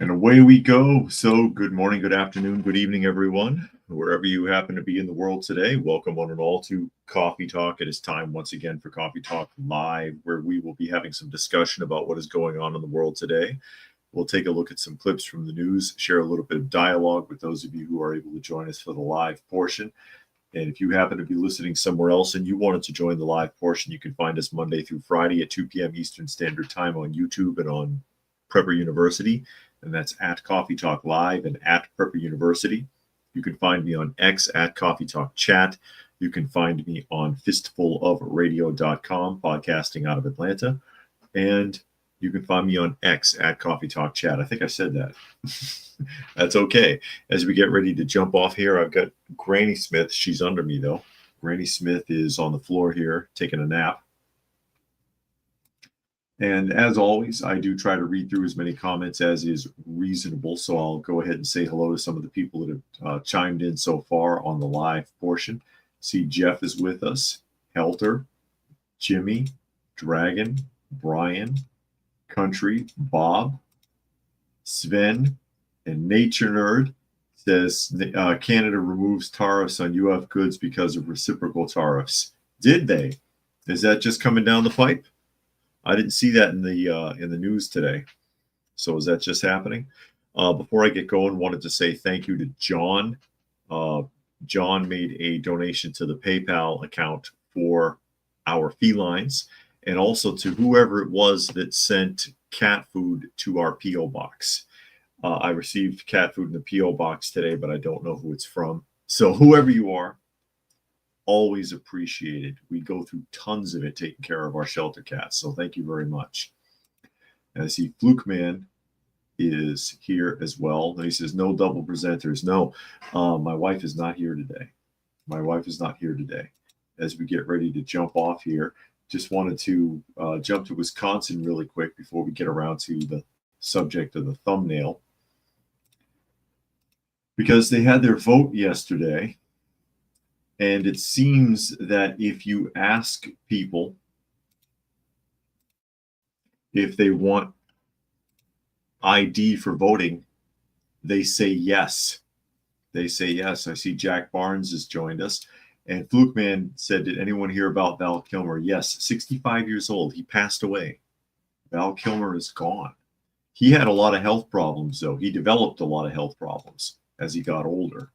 And away we go. So, good morning, good afternoon, good evening, everyone. Wherever you happen to be in the world today, welcome one and all to Coffee Talk. It is time once again for Coffee Talk Live, where we will be having some discussion about what is going on in the world today. We'll take a look at some clips from the news, share a little bit of dialogue with those of you who are able to join us for the live portion. And if you happen to be listening somewhere else and you wanted to join the live portion, you can find us Monday through Friday at 2 p.m. Eastern Standard Time on YouTube and on Prepper University. And that's at Coffee Talk Live and at Prepper University. You can find me on X at Coffee Talk Chat. You can find me on fistfulofradio.com, podcasting out of Atlanta. And you can find me on X at Coffee Talk Chat. I think I said that. That's okay. As we get ready to jump off here, I've got Granny Smith. She's under me, though. Granny Smith is on the floor here taking a nap. And as always, I do try to read through as many comments as is reasonable. So I'll go ahead and say hello to some of the people that have chimed in so far on the live portion. See, Jeff is with us, Helter, Jimmy, Dragon, Brian, Country, Bob, Sven, and Nature Nerd says Canada removes tariffs on UF goods because of reciprocal tariffs. Did they? Is that just coming down the pipe? I didn't see that in the news today. So is that just happening? Before I get going, wanted to say thank you to John. John made a donation to the PayPal account for our felines, and also to whoever it was that sent cat food to our P.O. box. I received cat food in the P.O. box today, but I don't know who it's from. So whoever you are, always appreciated. We go through tons of it taking care of our shelter cats. So thank you very much. And I see Fluke Man is here as well. And he says, no double presenters. No, my wife is not here today. My wife is not here today. As we get ready to jump off here, just wanted to jump to Wisconsin really quick before we get around to the subject of the thumbnail. Because they had their vote yesterday. And it seems that if you ask people if they want ID for voting, they say yes. They say yes. I see Jack Barnes has joined us. And Fluke Man said, did anyone hear about Val Kilmer? Yes, 65 years old. He passed away. Val Kilmer is gone. He had a lot of health problems, though. He developed a lot of health problems as he got older,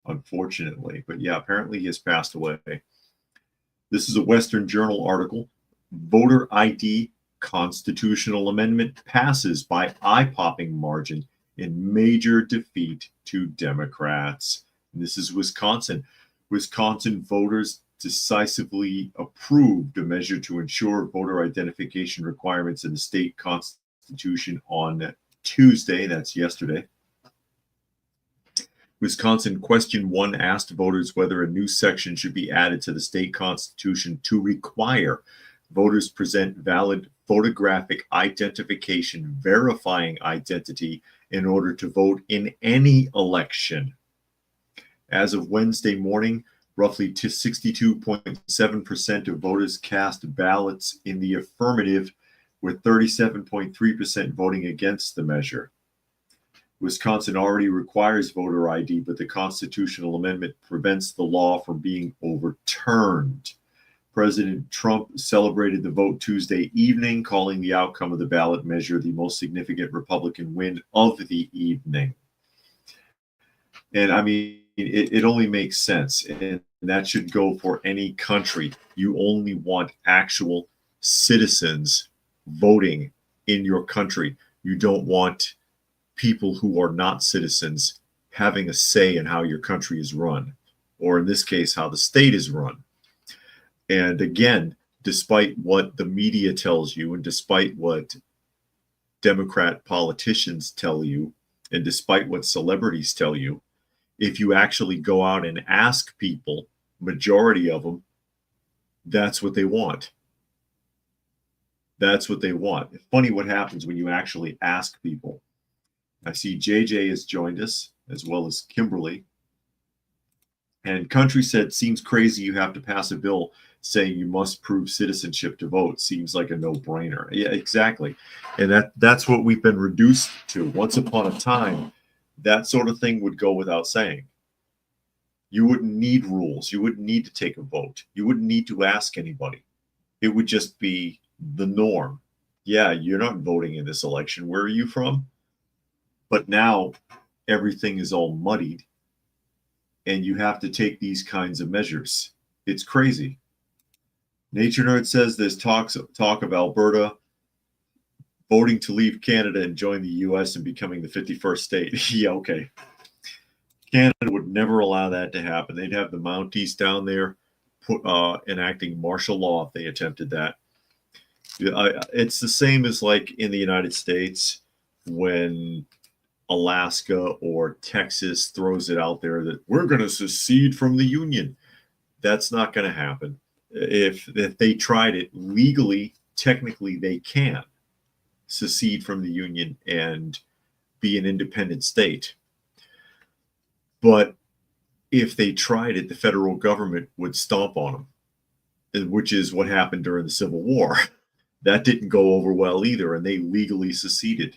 unfortunately. But yeah, apparently he has passed away. This is a Western Journal article. Voter ID constitutional amendment passes by eye-popping margin in major defeat to Democrats. And this is Wisconsin. Wisconsin voters decisively approved a measure to ensure voter identification requirements in the state constitution on Tuesday. That's yesterday. Wisconsin Question 1 asked voters whether a new section should be added to the state constitution to require voters present valid photographic identification verifying identity in order to vote in any election. As of Wednesday morning, roughly 62.7% of voters cast ballots in the affirmative, with 37.3% voting against the measure. Wisconsin already requires voter ID, but the constitutional amendment prevents the law from being overturned. President Trump celebrated the vote Tuesday evening, calling the outcome of the ballot measure the most significant Republican win of the evening. And I mean, it only makes sense, and that should go for any country. You only want actual citizens voting in your country. You don't want people who are not citizens having a say in how your country is run, or in this case, how the state is run. And again, despite what the media tells you, and despite what Democrat politicians tell you, and despite what celebrities tell you, if you actually go out and ask people, majority of them, that's what they want. That's what they want. It's funny what happens when you actually ask people. I see JJ has joined us, as well as Kimberly. And Country said, seems crazy you have to pass a bill saying you must prove citizenship to vote seems like a no-brainer. Yeah, exactly. And that's what we've been reduced to. Once upon a time, that sort of thing would go without saying. You wouldn't need rules. You wouldn't need to take a vote. You wouldn't need to ask anybody. It would just be the norm. Yeah, you're not voting in this election. Where are you from? But now everything is all muddied, and you have to take these kinds of measures. It's crazy. Nature Nerd says there's talk of Alberta voting to leave Canada and join the U.S. and becoming the 51st state. Yeah, okay. Canada would never allow that to happen. They'd have the Mounties down there enacting martial law if they attempted that. It's the same as like in the United States when Alaska or Texas throws it out there that we're going to secede from the Union. That's not going to happen. If they tried it legally, technically they can secede from the Union and be an independent state. But if they tried it, the federal government would stomp on them, which is what happened during the Civil War. That didn't go over well either, and they legally seceded.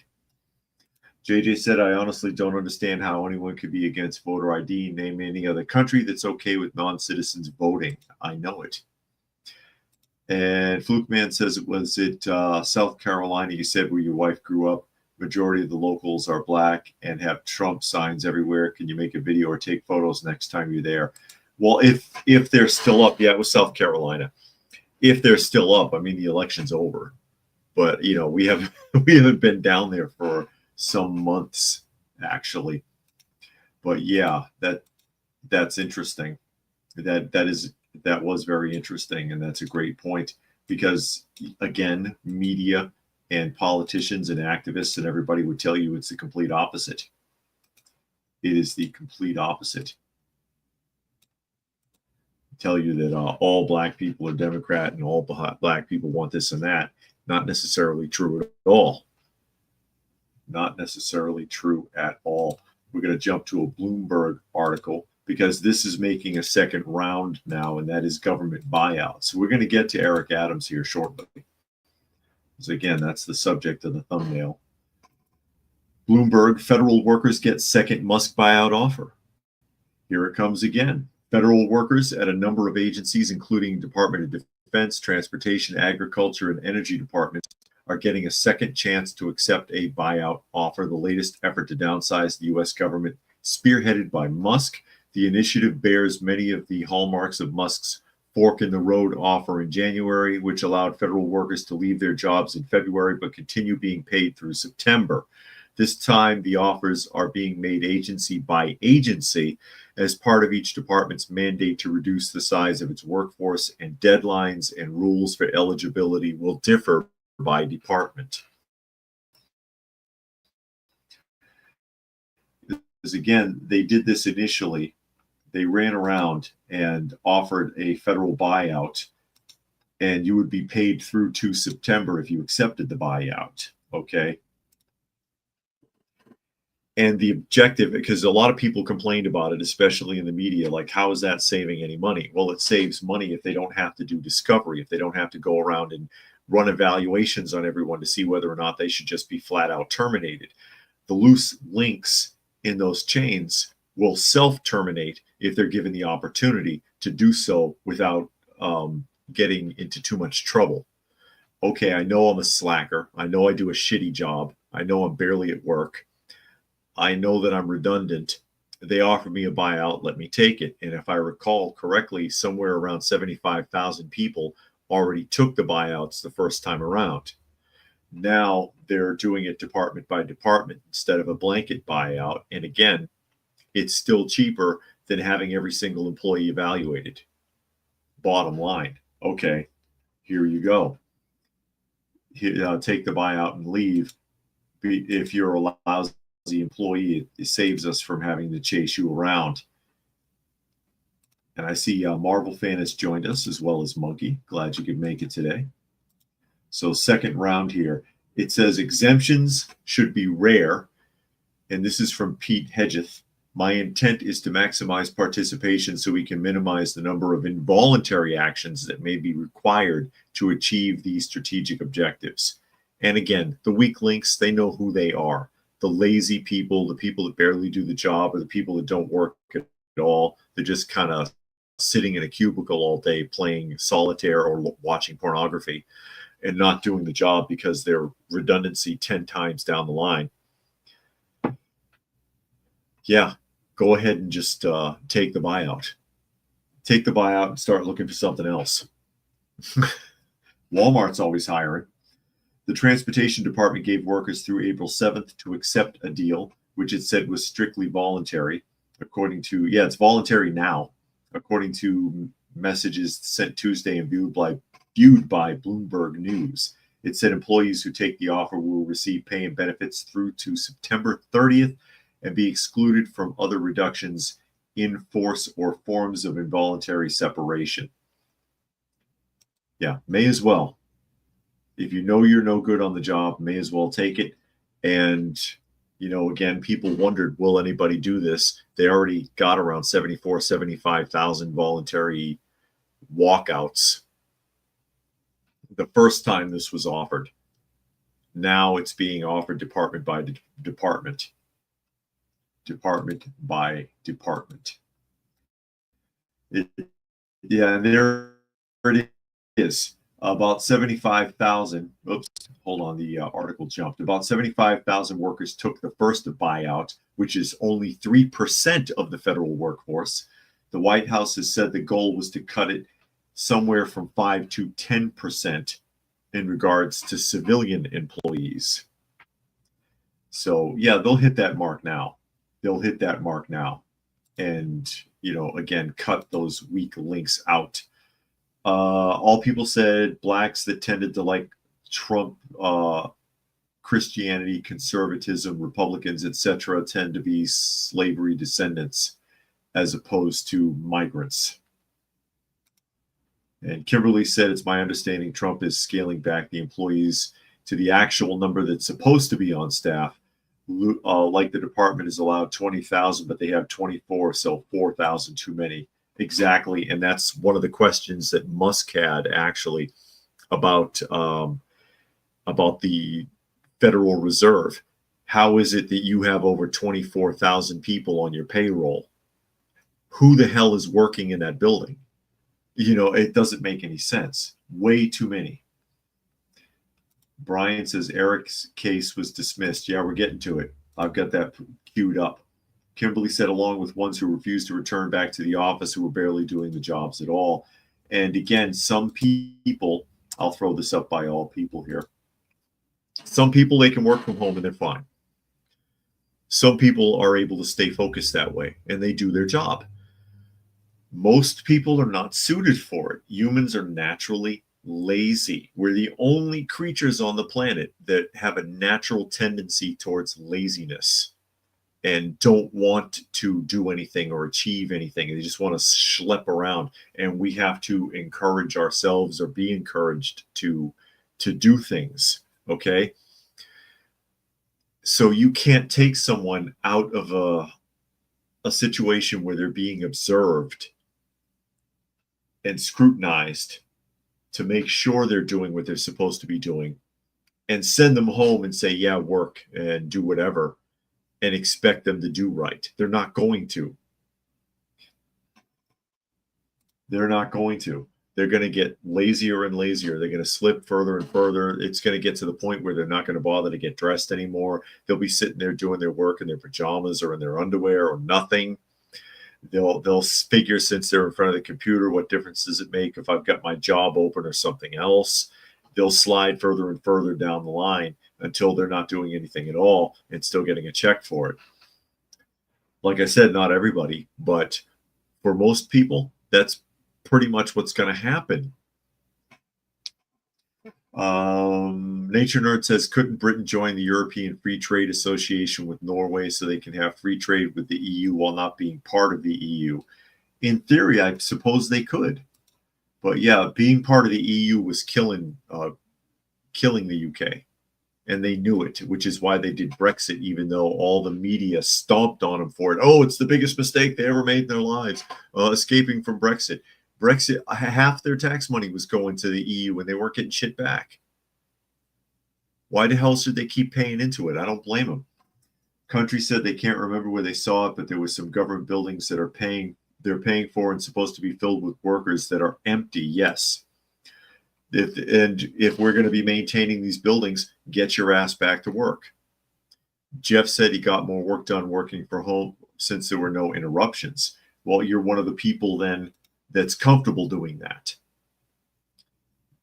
JJ said, I honestly don't understand how anyone could be against voter ID. Name any other country that's okay with non-citizens voting. I know it. And Fluke Man says it was at South Carolina, you said, where your wife grew up. Majority of the locals are black and have Trump signs everywhere. Can you make a video or take photos next time you're there? Well, if they're still up, yeah, it was South Carolina. If they're still up, I mean, the election's over. But, you know, we haven't been down there for some months, actually. But yeah, that's interesting. That was very interesting, and that's a great point because, again, media and politicians and activists and everybody would tell you it's the complete opposite. It is the complete opposite. Tell you that all black people are Democrat and all black people want this and that. Not necessarily true at all. Not necessarily true at all. We're going to jump to a Bloomberg article because this is making a second round now, and that is government buyouts. So we're going to get to Eric Adams here shortly. So again, that's the subject of the thumbnail. Bloomberg, federal workers get second Musk buyout offer. Here it comes again. Federal workers at a number of agencies, including Department of Defense, Transportation, Agriculture, and Energy departments, are getting a second chance to accept a buyout offer, the latest effort to downsize the U.S. government, spearheaded by Musk. The initiative bears many of the hallmarks of Musk's fork in the road offer in January, which allowed federal workers to leave their jobs in February but continue being paid through September. This time, the offers are being made agency by agency as part of each department's mandate to reduce the size of its workforce, and deadlines and rules for eligibility will differ by department. Because again, they did this initially. They ran around and offered a federal buyout, and you would be paid through to September if you accepted the buyout. Okay. And the objective, because a lot of people complained about it, especially in the media, like, how is that saving any money? Well, it saves money if they don't have to do discovery, if they don't have to go around and run evaluations on everyone to see whether or not they should just be flat out terminated. The loose links in those chains will self-terminate if they're given the opportunity to do so without getting into too much trouble. Okay, I know I'm a slacker. I know I do a shitty job. I know I'm barely at work. I know that I'm redundant. They offer me a buyout, let me take it. And if I recall correctly, somewhere around 75,000 people already took the buyouts the first time around. Now they're doing it department by department instead of a blanket buyout. And again, it's still cheaper than having every single employee evaluated. Bottom line, okay, here you go. Take the buyout and leave. If you're a lousy employee, it saves us from having to chase you around. And I see Marvel Fan has joined us, as well as Monkey. Glad you could make it today. So second round here. It says exemptions should be rare. And this is from Pete Hedgeth. My intent is to maximize participation so we can minimize the number of involuntary actions that may be required to achieve these strategic objectives. And again, the weak links, they know who they are. The lazy people, the people that barely do the job, or the people that don't work at all. They're just kind of sitting in a cubicle all day playing solitaire or watching pornography and not doing the job because they're redundancy 10 times down the line. Yeah, go ahead and just take the buyout. Take the buyout and start looking for something else. Walmart's always hiring. The Transportation Department gave workers through April 7th to accept a deal, which it said was strictly voluntary. According to, it's voluntary now, according to messages sent Tuesday and viewed by Bloomberg News. It said employees who take the offer will receive pay and benefits through to September 30th and be excluded from other reductions in force or forms of involuntary separation. Yeah, may as well. If you know you're no good on the job, may as well take it. And, again, people wondered, will anybody do this? They already got around 75,000 voluntary walkouts the first time this was offered. Now it's being offered department by department. Department by department. And there it is. About 75,000. Oops, hold on. The article jumped. About 75,000 workers took the first buyout, which is only 3% of the federal workforce. The White House has said the goal was to cut it somewhere from 5 to 10% in regards to civilian employees. So, they'll hit that mark now. And, again, cut those weak links out. All people said blacks that tended to like Trump, Christianity, conservatism, Republicans, etc., tend to be slavery descendants as opposed to migrants. And Kimberly said, it's my understanding Trump is scaling back the employees to the actual number that's supposed to be on staff. Like the department is allowed 20,000, but they have 24, so 4,000 too many. Exactly, and that's one of the questions that Musk had actually about the Federal Reserve. How is it that you have over 24,000 people on your payroll? Who the hell is working in that building? It doesn't make any sense. Way too many. Brian says Eric's case was dismissed. Yeah, we're getting to it. I've got that queued up. Kimberly said, along with ones who refused to return back to the office who were barely doing the jobs at all. And again, some people, I'll throw this up by all people here. Some people, they can work from home and they're fine. Some people are able to stay focused that way and they do their job. Most people are not suited for it. Humans are naturally lazy. We're the only creatures on the planet that have a natural tendency towards laziness and don't want to do anything or achieve anything. They just want to schlep around, and we have to encourage ourselves or be encouraged to do things, okay? So you can't take someone out of a situation where they're being observed and scrutinized to make sure they're doing what they're supposed to be doing and send them home and say, yeah, work and do whatever, and expect them to do right. They're not going to. They're not going to. They're going to get lazier and lazier. They're going to slip further and further. It's going to get to the point where they're not going to bother to get dressed anymore. They'll be sitting there doing their work in their pajamas or in their underwear or nothing. They'll figure, since they're in front of the computer, what difference does it make if I've got my job open or something else? They'll slide further and further down the line until they're not doing anything at all and still getting a check for it. Like I said, not everybody, but for most people, that's pretty much what's going to happen. Nature Nerd says, couldn't Britain join the European Free Trade Association with Norway so they can have free trade with the EU while not being part of the EU? In theory, I suppose they could. But yeah, being part of the EU was killing the UK. and they knew it, which is why they did Brexit, even though all the media stomped on them for it. Oh, it's the biggest mistake they ever made in their lives, escaping from Brexit. Brexit, half their tax money was going to the EU and they weren't getting shit back. Why the hell should they keep paying into it? I don't blame them. Country said they can't remember where they saw it, but there was some government buildings that they're paying for and supposed to be filled with workers that are empty. Yes. If we're going to be maintaining these buildings, get your ass back to work. Jeff said he got more work done working from home since there were no interruptions. Well, you're one of the people then that's comfortable doing that.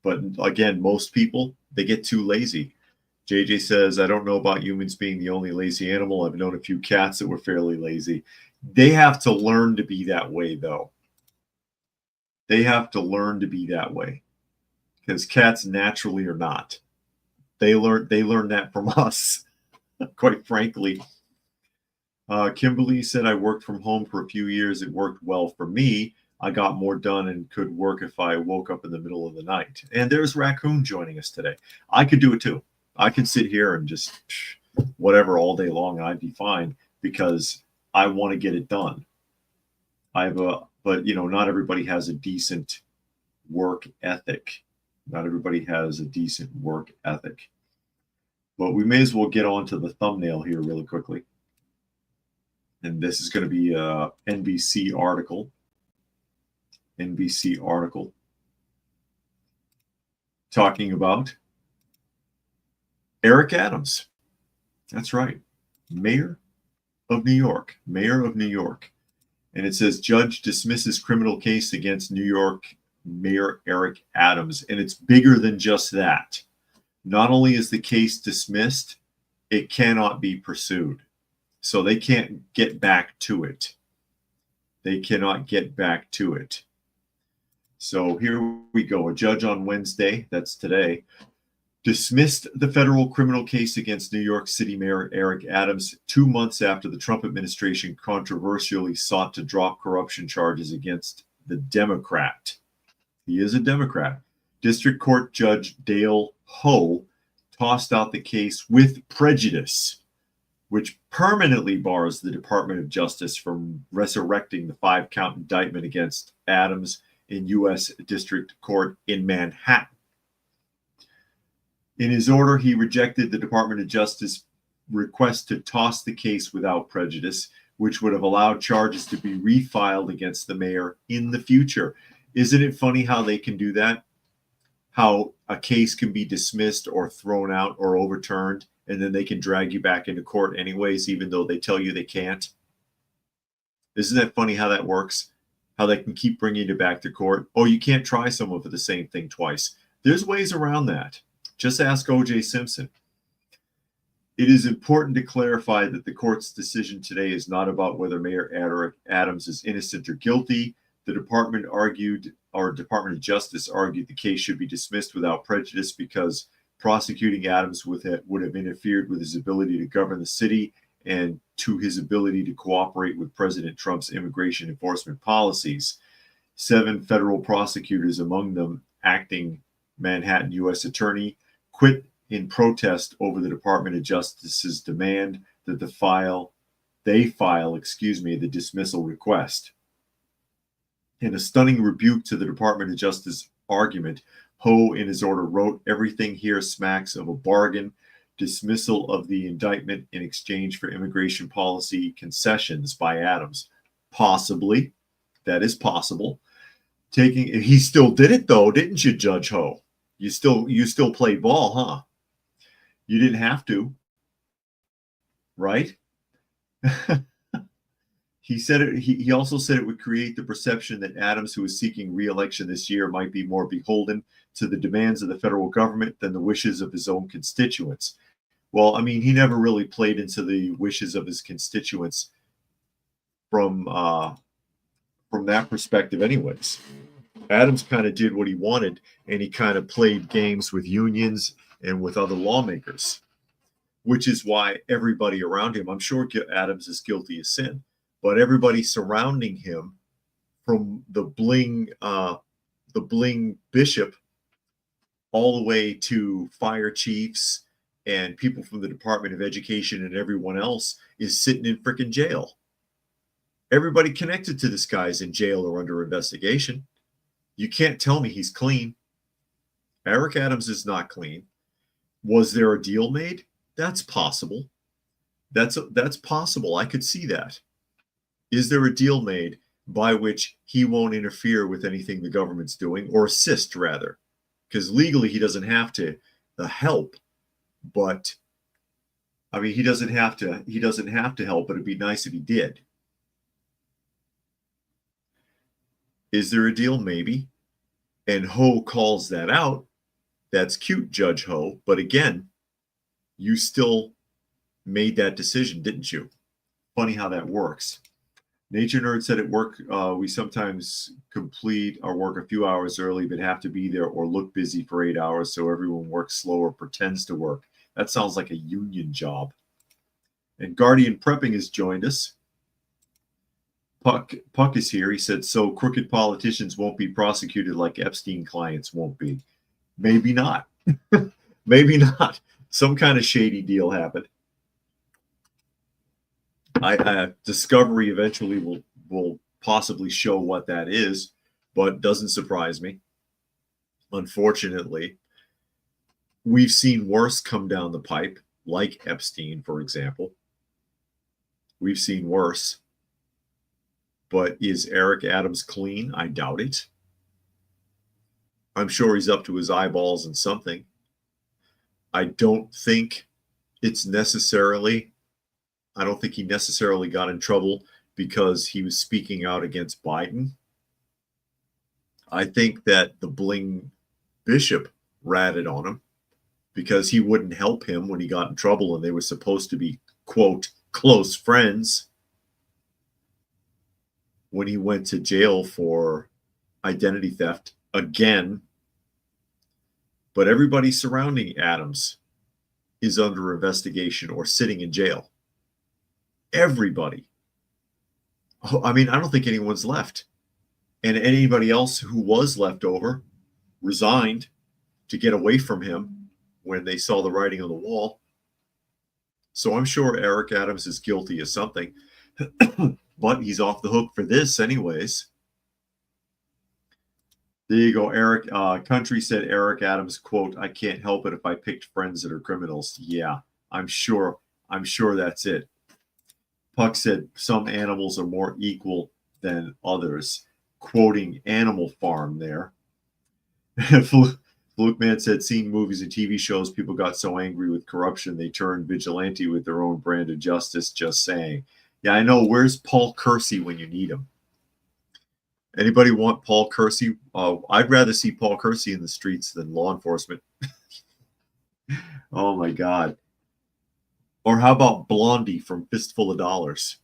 But again, most people, they get too lazy. JJ says, I don't know about humans being the only lazy animal. I've known a few cats that were fairly lazy. They have to learn to be that way, though. They have to learn to be that way, because cats naturally are not. They learn that from us, quite frankly. Kimberly said, I worked from home for a few years. It worked well for me. I got more done and could work if I woke up in the middle of the night. And there's Raccoon joining us today. I could do it too. I could sit here and just whatever all day long, and I'd be fine because I want to get it done. But not everybody has a decent work ethic. Not everybody has a decent work ethic. But we may as well get on to the thumbnail here really quickly. And this is going to be a NBC article. NBC article talking about Eric Adams. That's right. Mayor of New York. Mayor of New York. And it says judge dismisses criminal case against New York Mayor Eric Adams. And it's bigger than just that. Not only is the case dismissed, it cannot be pursued. So they can't get back to it. They cannot get back to it. So here we go. A judge on Wednesday, that's today, dismissed the federal criminal case against New York City Mayor Eric Adams 2 months after the Trump administration controversially sought to drop corruption charges against the Democrat. He is a Democrat. District Court Judge Dale Ho tossed out the case with prejudice, which permanently bars the Department of Justice from resurrecting the 5-count indictment against Adams in U.S. District Court in Manhattan. In his order, he rejected the Department of Justice request to toss the case without prejudice, which would have allowed charges to be refiled against the mayor in the future. Isn't it funny how they can do that? How a case can be dismissed or thrown out or overturned, and then they can drag you back into court anyways, even though they tell you they can't. Isn't that funny how that works? How they can keep bringing you back to court. Oh, you can't try someone for the same thing twice. There's ways around that. Just ask O.J. Simpson. It is important to clarify that the court's decision today is not about whether Mayor Eric Adams is innocent or guilty. The Department of Justice argued the case should be dismissed without prejudice because prosecuting Adams would have interfered with his ability to govern the city and to his ability to cooperate with President Trump's immigration enforcement policies. 7 federal prosecutors, among them acting Manhattan U.S. Attorney, quit in protest over the Department of Justice's demand that they file the dismissal request. In a stunning rebuke to the Department of Justice argument, Ho, in his order, wrote, everything here smacks of a bargain, dismissal of the indictment in exchange for immigration policy concessions by Adams. Possibly. That is possible. He still did it, though, didn't you, Judge Ho? You still played ball, huh? You didn't have to, right? He said it. He also said it would create the perception that Adams, who is seeking re-election this year, might be more beholden to the demands of the federal government than the wishes of his own constituents. Well, I mean, he never really played into the wishes of his constituents from that perspective, anyways. Adams kind of did what he wanted, and he kind of played games with unions and with other lawmakers, which is why everybody around him, I'm sure Adams is guilty of sin, but everybody surrounding him, from the bling bishop all the way to fire chiefs and people from the Department of Education and everyone else is sitting in freaking jail. Everybody connected to this guy is in jail or under investigation. You can't tell me he's clean. Eric Adams is not clean. Was there a deal made? That's possible. That's possible. I could see that. Is there a deal made by which he won't interfere with anything the government's doing, or assist rather? Because legally he doesn't have to help, but I mean he doesn't have to help, but it'd be nice if he did. Is there a deal? Maybe. And Ho calls that out. That's cute, Judge Ho. But again, you still made that decision, didn't you? Funny how that works. Nature Nerd said at work, we sometimes complete our work a few hours early, but have to be there or look busy for 8 hours, so everyone works slow or pretends to work. That sounds like a union job. And Guardian Prepping has joined us. Puck is here. He said, so crooked politicians won't be prosecuted like Epstein clients won't be. Maybe not. Maybe not. Some kind of shady deal happened. Discovery eventually will possibly show what that is, but doesn't surprise me. Unfortunately, we've seen worse come down the pipe, like Epstein, for example. We've seen worse. But is Eric Adams clean? I doubt it. I'm sure he's up to his eyeballs in something. I don't think he necessarily got in trouble because he was speaking out against Biden. I think that the bling bishop ratted on him because he wouldn't help him when he got in trouble and they were supposed to be, quote, close friends. When he went to jail for identity theft again. But everybody surrounding Adams is under investigation or sitting in jail. Everybody. I mean, I don't think anyone's left. And anybody else who was left over resigned to get away from him when they saw the writing on the wall. So I'm sure Eric Adams is guilty of something. But he's off the hook for this anyways. There you go, Eric. Country said Eric Adams, quote, I can't help it if I picked friends that are criminals. Yeah, I'm sure that's it. Puck said some animals are more equal than others, quoting Animal Farm there. Fluke Man said, seeing movies and TV shows, people got so angry with corruption, they turned vigilante with their own brand of justice, just saying. Yeah, I know. Where's Paul Kersey when you need him? Anybody want Paul Kersey? I'd rather see Paul Kersey in the streets than law enforcement. Oh, my God. Or how about Blondie from Fistful of Dollars?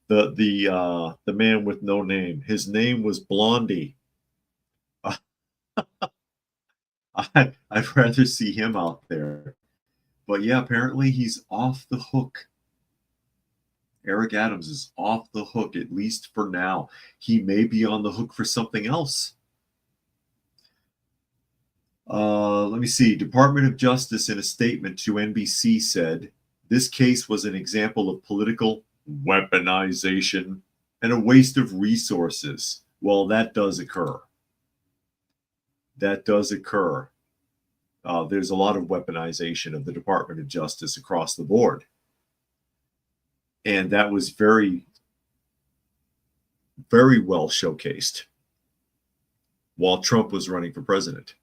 The man with no name. His name was Blondie. I'd rather see him out there. But yeah, apparently he's off the hook. Eric Adams is off the hook, at least for now. He may be on the hook for something else. Let me see. Department of Justice in a statement to NBC said, this case was an example of political weaponization and a waste of resources. Well, that does occur. That does occur. There's a lot of weaponization of the Department of Justice across the board. And that was very, very well showcased while Trump was running for president.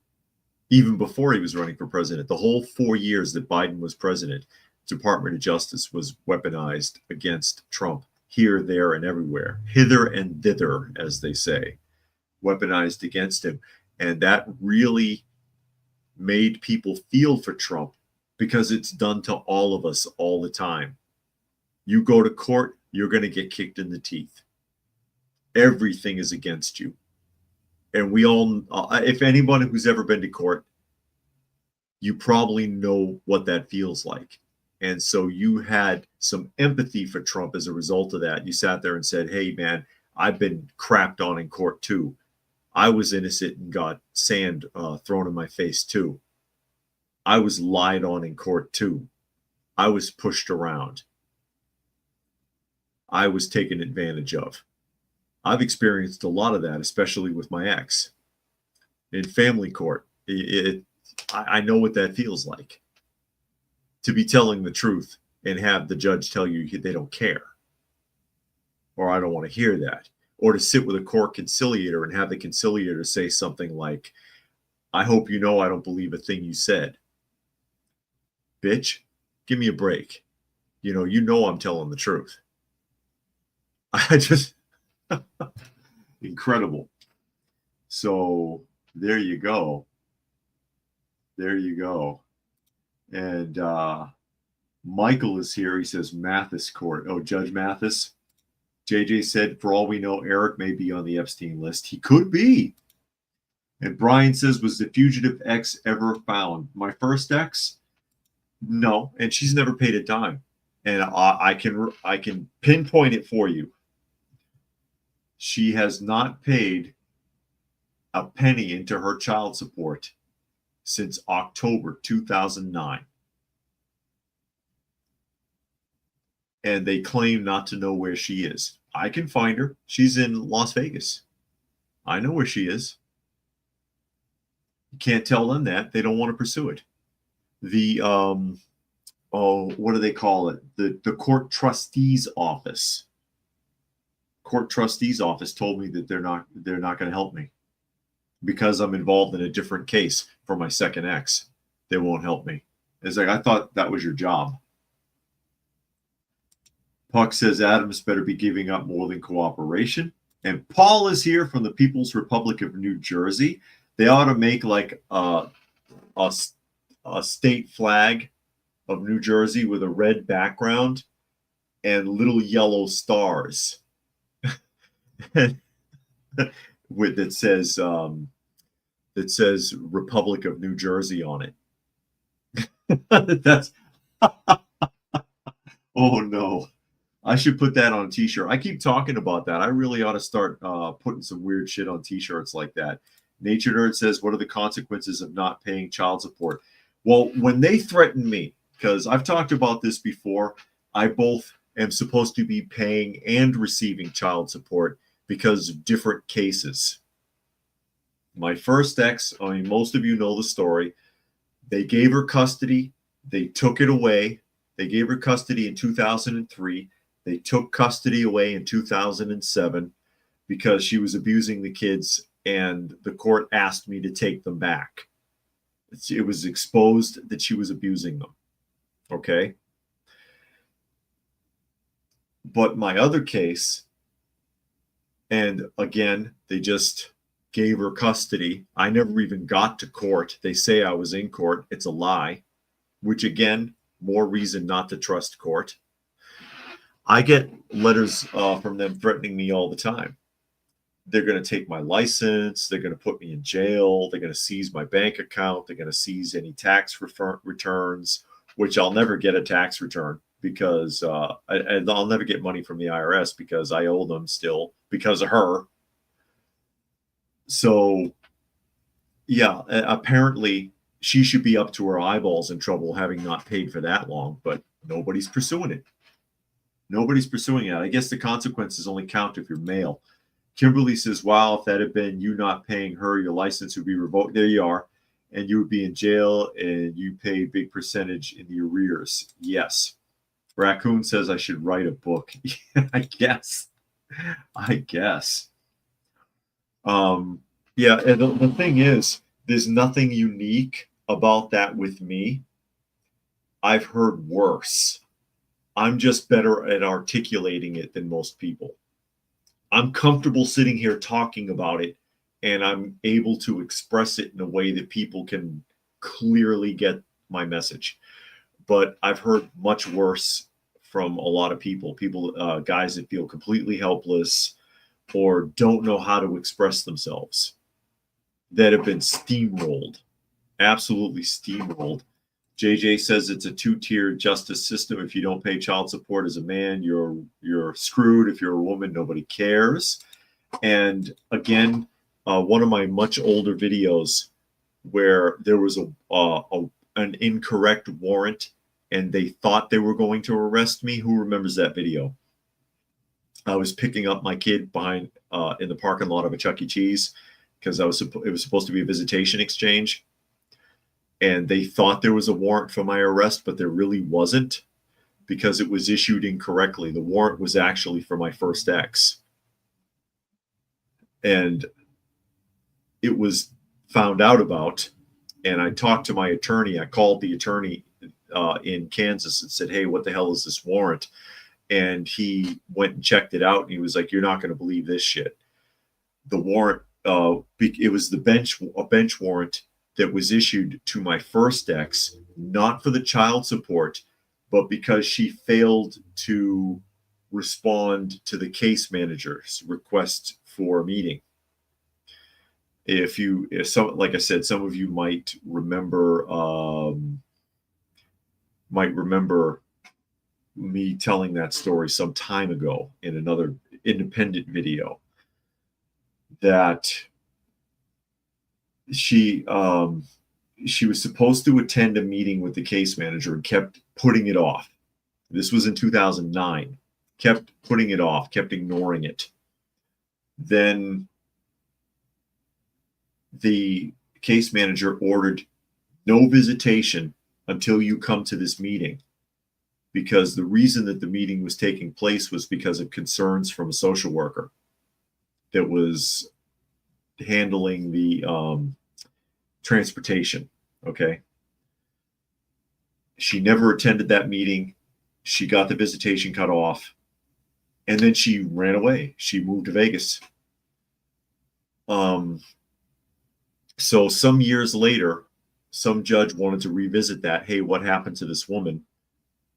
Even before he was running for president, the whole 4 years that Biden was president, Department of Justice was weaponized against Trump here, there, and everywhere. Hither and thither, as they say, weaponized against him. And that really made people feel for Trump because it's done to all of us all the time. You go to court, you're going to get kicked in the teeth. Everything is against you. And we all, if anyone who's ever been to court, you probably know what that feels like. And so you had some empathy for Trump as a result of that. You sat there and said, hey, man, I've been crapped on in court too. I was innocent and got sand thrown in my face too. I was lied on in court too. I was pushed around. I was taken advantage of. I've experienced a lot of that, especially with my ex in family court. I know what that feels like, to be telling the truth and have the judge tell you they don't care, or I don't want to hear that, or to sit with a court conciliator and have the conciliator say something like, I hope you know I don't believe a thing you said. Bitch, give me a break. You know I'm telling the truth. I just incredible. So there you go. There you go. And Michael is here. He says Mathis court. Oh, Judge Mathis. JJ said, for all we know, Eric may be on the Epstein list. He could be. And Brian says, was the fugitive ex ever found? My first ex? No. And she's never paid a dime. And I can pinpoint it for you. She has not paid a penny into her child support since October 2009. And they claim not to know where she is. I can find her. She's in Las Vegas. I know where she is. You can't tell them that. They don't want to pursue it. The what do they call it? The court trustee's office. Court trustee's office told me that they're not going to help me because I'm involved in a different case for my second ex. They won't help me. It's like, I thought that was your job. Puck says Adams better be giving up more than cooperation. And Paul is here from the People's Republic of New Jersey. They ought to make like a state flag of New Jersey with a red background and little yellow stars that says Republic of New Jersey on it. That's oh no. I should put that on a t-shirt. I keep talking about that. I really ought to start putting some weird shit on t-shirts like that. Nature Nerd says, what are the consequences of not paying child support? Well, when they threaten me, because I've talked about this before, I both am supposed to be paying and receiving child support because of different cases. My first ex, I mean, most of you know the story. They gave her custody. They took it away. They gave her custody in 2003. They took custody away in 2007 because she was abusing the kids, and the court asked me to take them back. It was exposed that she was abusing them. Okay? But my other case, and again, they just gave her custody. I never even got to court. They say I was in court. It's a lie, which again, more reason not to trust court. I get letters from them threatening me all the time. They're going to take my license. They're going to put me in jail. They're going to seize my bank account. They're going to seize any tax returns, which I'll never get a tax return because I'll never get money from the IRS because I owe them still because of her. So, yeah, apparently she should be up to her eyeballs in trouble having not paid for that long, but nobody's pursuing it. Nobody's pursuing it. I guess the consequences only count if you're male. Kimberly says, wow, if that had been you not paying her, your license would be revoked. There you are. And you would be in jail and you pay a big percentage in the arrears. Yes. Raccoon says I should write a book. I guess. Yeah, and the thing is, there's nothing unique about that with me. I've heard worse. I'm just better at articulating it than most people. I'm comfortable sitting here talking about it, and I'm able to express it in a way that people can clearly get my message. But I've heard much worse from a lot of people, guys that feel completely helpless or don't know how to express themselves, that have been steamrolled, absolutely steamrolled. JJ says it's a two-tier justice system. If you don't pay child support as a man, you're screwed. If you're a woman, nobody cares. And again, one of my much older videos where there was a an incorrect warrant and they thought they were going to arrest me. Who remembers that video? I was picking up my kid behind in the parking lot of a Chuck E. Cheese because it was supposed to be a visitation exchange, and they thought there was a warrant for my arrest, but there really wasn't because it was issued incorrectly. The warrant was actually for my first ex, and it was found out about. And I talked to my attorney. I called the attorney in Kansas and said, "Hey, what the hell is this warrant?" And he went and checked it out, and he was like, "You're not going to believe this shit." The warrant, it was a bench warrant that was issued to my first ex, not for the child support, but because she failed to respond to the case manager's request for a meeting. Like I said, some of you might remember me telling that story some time ago in another independent video, that she was supposed to attend a meeting with the case manager and kept putting it off. This was in 2009. Kept putting it off, kept ignoring it. Then the case manager ordered no visitation until you come to this meeting, because the reason that the meeting was taking place was because of concerns from a social worker that was handling the transportation. Okay. She never attended that meeting. She got the visitation cut off, and then she ran away. She moved to Vegas. So some years later, some judge wanted to revisit that. Hey, what happened to this woman?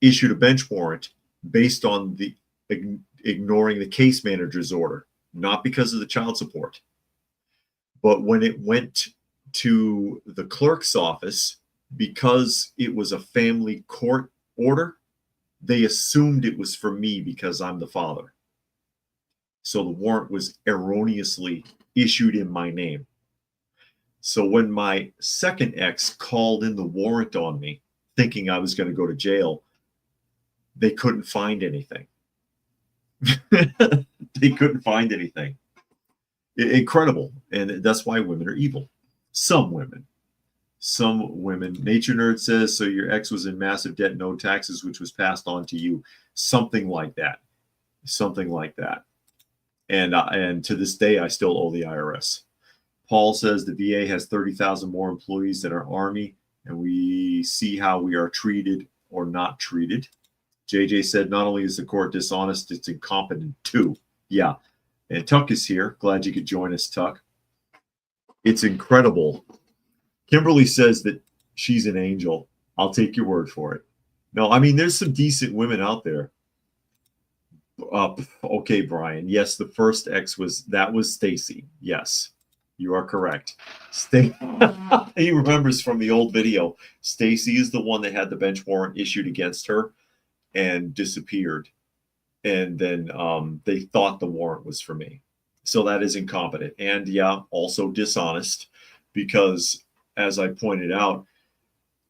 Issued a bench warrant based on the ignoring the case manager's order, not because of the child support. But when it went to the clerk's office, because it was a family court order, they assumed it was for me because I'm the father. So the warrant was erroneously issued in my name. So when my second ex called in the warrant on me, thinking I was going to go to jail, they couldn't find anything. They couldn't find anything. Incredible. And that's why women are evil. Some women. Nature Nerd says, so your ex was in massive debt, no taxes, which was passed on to you. Something like that. And to this day, I still owe the IRS. Paul says the VA has 30,000 more employees than our Army, and we see how we are treated or not treated. JJ said, not only is the court dishonest, it's incompetent too. Yeah. And Tuck is here. Glad you could join us, Tuck. It's incredible. Kimberly says that she's an angel. I'll take your word for it. No, I mean, there's some decent women out there. Okay, Brian. Yes, the first ex was Stacy. Yes, you are correct. He remembers from the old video. Stacy is the one that had the bench warrant issued against her and disappeared. And then they thought the warrant was for me. So that is incompetent. And yeah, also dishonest, because as I pointed out,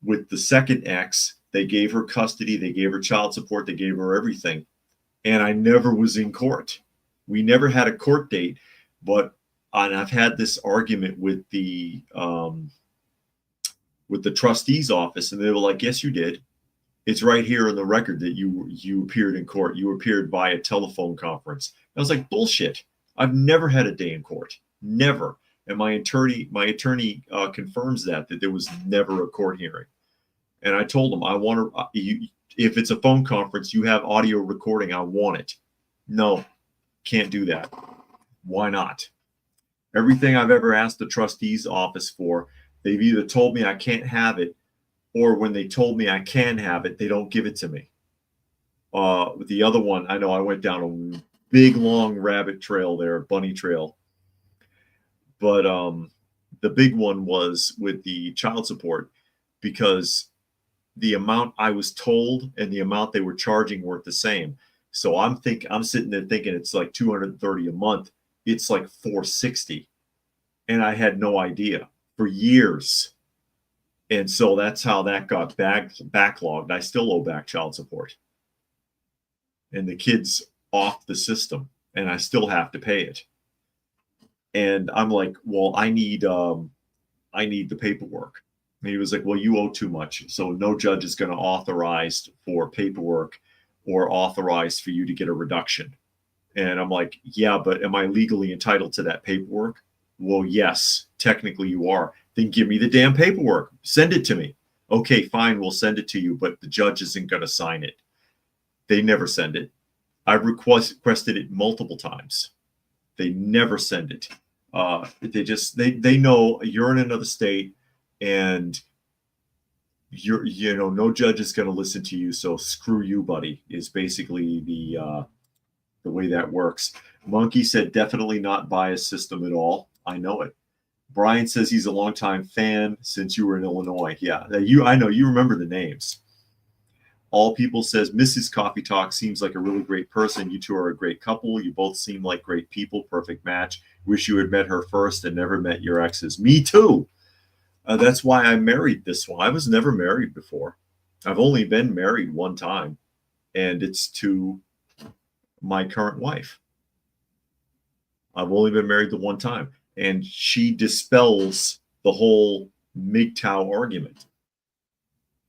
with the second ex, they gave her custody, they gave her child support, they gave her everything. And I never was in court. We never had a court date, and I've had this argument with the trustee's office, and they were like, yes, you did. It's right here in the record that you appeared in court. You appeared via telephone conference. I was like, bullshit. I've never had a day in court. Never. And my attorney confirms that there was never a court hearing. And I told him, I want to, if it's a phone conference, you have audio recording, I want it. No, can't do that. Why not? Everything I've ever asked the trustee's office for, they've either told me I can't have it, or when they told me I can have it, they don't give it to me. With the other one, I know I went down a big, long rabbit trail there, bunny trail. But the big one was with the child support, because the amount I was told and the amount they were charging weren't the same. So I'm sitting there thinking it's like $230 a month. It's like $460. And I had no idea for years. And so that's how that got backlogged. I still owe back child support. And the kid's off the system, and I still have to pay it. And I'm like, well, I need the paperwork. And he was like, well, you owe too much. So no judge is going to authorize for paperwork or authorize for you to get a reduction. And I'm like, yeah, but am I legally entitled to that paperwork? Well, yes, technically you are. Then give me the damn paperwork. Send it to me. Okay, fine, we'll send it to you, but the judge isn't going to sign it. They never send it. I've requested it multiple times. They never send it. They know you're in another state, and no judge is going to listen to you. So screw you, buddy. Is basically the way that works. Monkey said definitely not biased system at all. I know it. Brian says he's a longtime fan since you were in Illinois. Yeah, I know you remember the names. All People says Mrs. Coffee Talk seems like a really great person. You two are a great couple. You both seem like great people. Perfect match. Wish you had met her first and never met your exes. Me too. That's why I married this one. I was never married before. I've only been married one time, and it's to my current wife. I've only been married the one time, and she dispels the whole MGTOW argument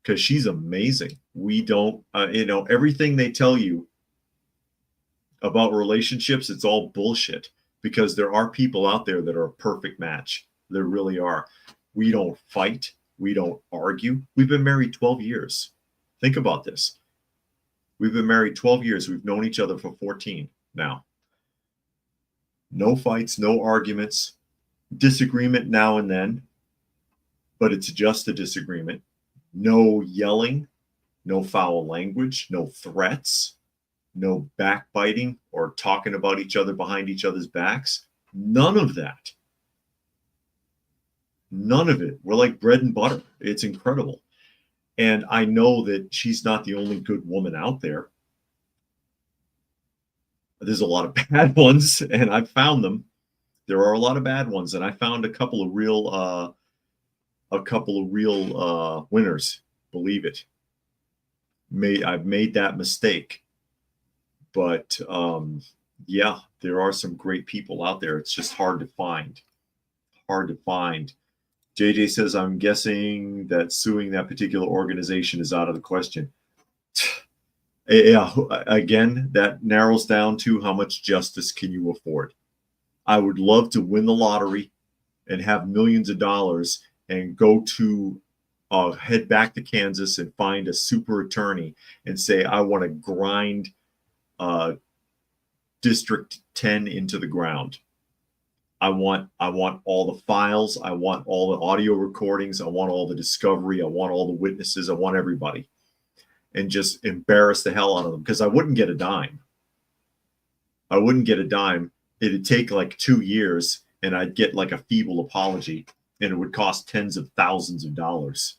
because she's amazing. We don't, everything they tell you about relationships, it's all bullshit, because there are people out there that are a perfect match. There really are. We don't fight. We don't argue. We've been married 12 years. Think about this. We've been married 12 years. We've known each other for 14 now. No fights, no arguments, disagreement now and then, but it's just a disagreement. No yelling, no foul language, no threats, no backbiting or talking about each other behind each other's backs. None of that. None of it. We're like bread and butter. It's incredible. And I know that she's not the only good woman out there. There's a lot of bad ones, and I've found them. There are a lot of bad ones, and I found a couple of real winners. Believe it. I've made that mistake, but yeah, there are some great people out there. It's just hard to find. Hard to find. JJ says, I'm guessing that suing that particular organization is out of the question. Yeah, again, that narrows down to how much justice can you afford. I would love to win the lottery and have millions of dollars and go to head back to Kansas and find a super attorney and say, I want to grind District 10 into the ground. I want all the files. I want all the audio recordings. I want all the discovery. I want all the witnesses. I want everybody. And just embarrass the hell out of them, because I wouldn't get a dime. I wouldn't get a dime. It'd take like 2 years, and I'd get like a feeble apology, and it would cost tens of thousands of dollars.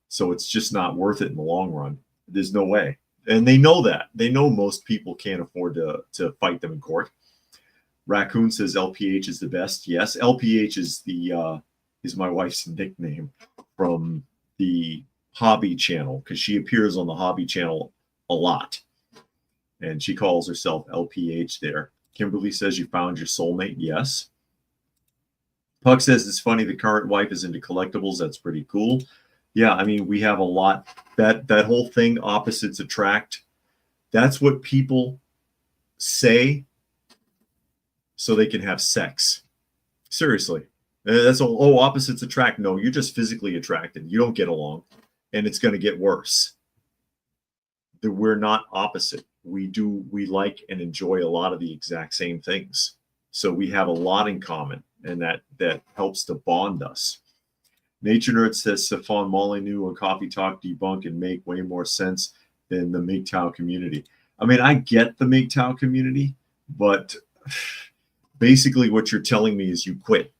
So it's just not worth it in the long run. There's no way. And they know that. They know most people can't afford to fight them in court. Raccoon says LPH is the best. Yes, LPH is my wife's nickname from the Hobby Channel, because she appears on the Hobby Channel a lot, and she calls herself LPH there. Kimberly says you found your soulmate. Yes. Puck says it's funny the current wife is into collectibles. That's pretty cool. Yeah, I mean, we have a lot. That whole thing, opposites attract. That's what people say so they can have sex. Seriously. That's all. Oh, opposites attract. No, you're just physically attracted. You don't get along, and it's going to get worse. That we're not opposite. We like and enjoy a lot of the exact same things. So we have a lot in common, and that helps to bond us. Nature Nerd says Stefan Molyneux on Coffee Talk debunk and make way more sense than the MGTOW community. I mean, I get the MGTOW community, but basically what you're telling me is you quit.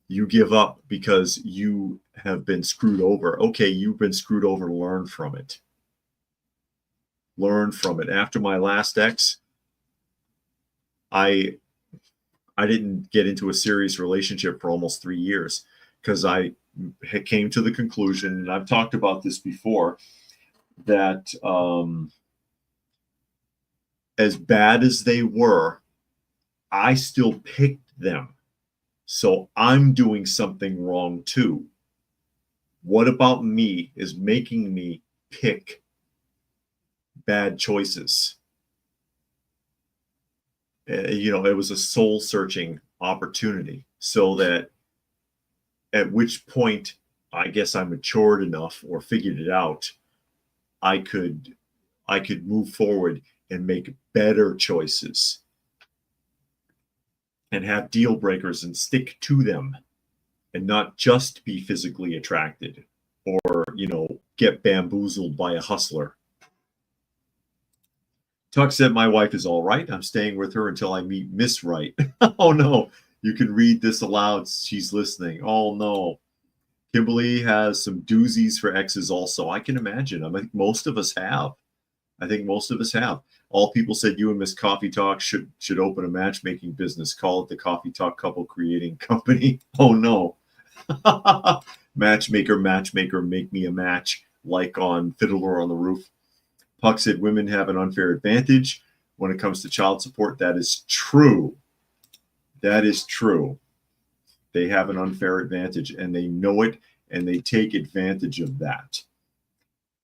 You give up because you have been screwed over. Okay, you've been screwed over. Learn from it. Learn from it. After my last ex, I didn't get into a serious relationship for almost 3 years because I came to the conclusion, and I've talked about this before, that as bad as they were, I still picked them. So I'm doing something wrong too. What about me is making me pick bad choices? It was a soul searching opportunity, so that at which point I guess I matured enough or figured it out, I could move forward and make better choices and have deal breakers and stick to them, and not just be physically attracted or get bamboozled by a hustler. Tuck said, my wife is all right. I'm staying with her until I meet Miss Right. Oh, no. You can read this aloud. She's listening. Oh, no. Kimberly has some doozies for exes also. I can imagine. I think most of us have. All people said you and Miss Coffee Talk should open a matchmaking business. Call it the Coffee Talk Couple Creating Company. Oh, no. Matchmaker, make me a match, like on Fiddler on the Roof. Puck said women have an unfair advantage when it comes to child support. That is true. That is true. They have an unfair advantage, and they know it, and they take advantage of that.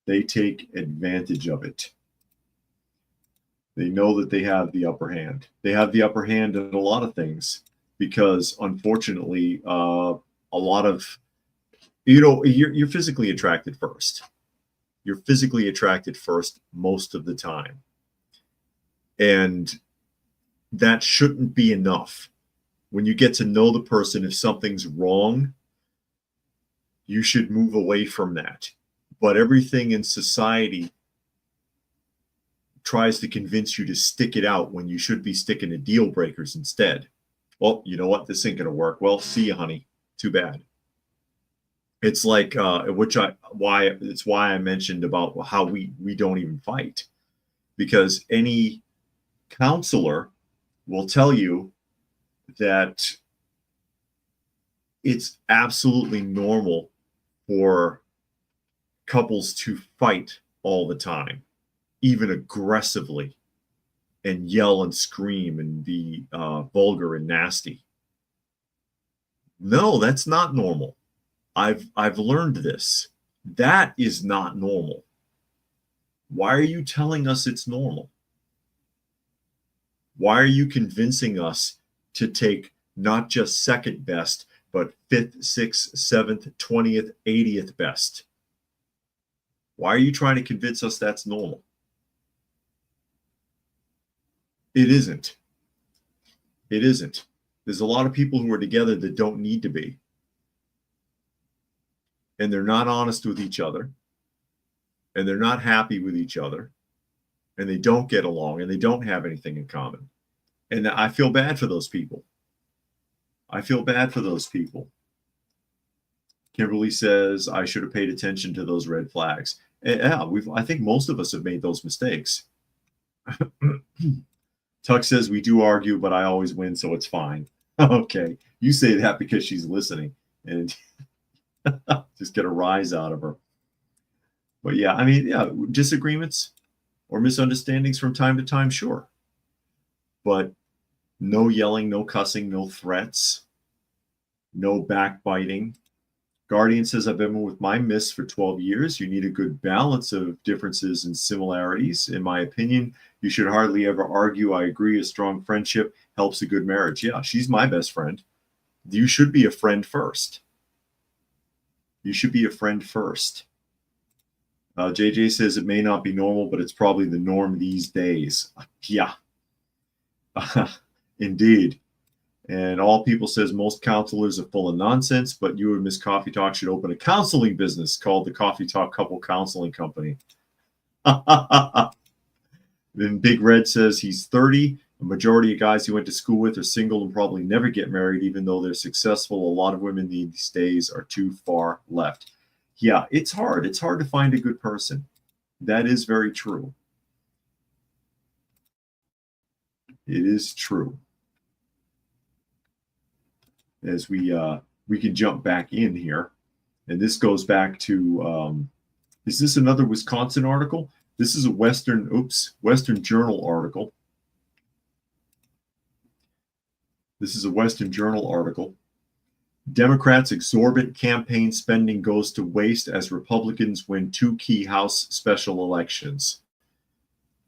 They take advantage of it. They know that they have the upper hand. They have the upper hand in a lot of things because, unfortunately, a lot of, you're physically attracted first. You're physically attracted first most of the time. And that shouldn't be enough. When you get to know the person, if something's wrong, you should move away from that. But everything in society tries to convince you to stick it out when you should be sticking to deal breakers instead. Well, you know what? This ain't going to work. Well, see you, honey. Too bad. It's like, it's why I mentioned about how we don't even fight, because any counselor will tell you that it's absolutely normal for couples to fight all the time, even aggressively, and yell and scream and be vulgar and nasty. No, that's not normal. I've learned this. That is not normal. Why are you telling us it's normal? Why are you convincing us to take not just second best, but 5th, 6th, 7th, 20th, 80th best? Why are you trying to convince us that's normal? It isn't. It isn't. There's a lot of people who are together that don't need to be. And they're not honest with each other. And they're not happy with each other. And they don't get along, and they don't have anything in common. And I feel bad for those people. I feel bad for those people. Kimberly says, I should have paid attention to those red flags. And yeah, I think most of us have made those mistakes. Tuck says, we do argue, but I always win, so it's fine. Okay. You say that because she's listening and just get a rise out of her. But yeah, I mean, yeah, disagreements or misunderstandings from time to time, sure. But no yelling, no cussing, no threats, no backbiting. Guardian says, I've been with my miss for 12 years. You need a good balance of differences and similarities. In my opinion, you should hardly ever argue. I agree. A strong friendship helps a good marriage. Yeah, she's my best friend. You should be a friend first. You should be a friend first. JJ says, it may not be normal, but it's probably the norm these days. Yeah. Indeed. And All People says most counselors are full of nonsense, but you and Miss Coffee Talk should open a counseling business called the Coffee Talk Couple Counseling Company. Then Big Red says he's 30. A majority of guys he went to school with are single and probably never get married, even though they're successful. A lot of women these days are too far left. Yeah, it's hard. It's hard to find a good person. That is very true. It is true. As we can jump back in here. And this goes back to, is this another Wisconsin article? This is a Western Journal article. This is a Western Journal article. Democrats' exorbitant campaign spending goes to waste as Republicans win 2 key House special elections.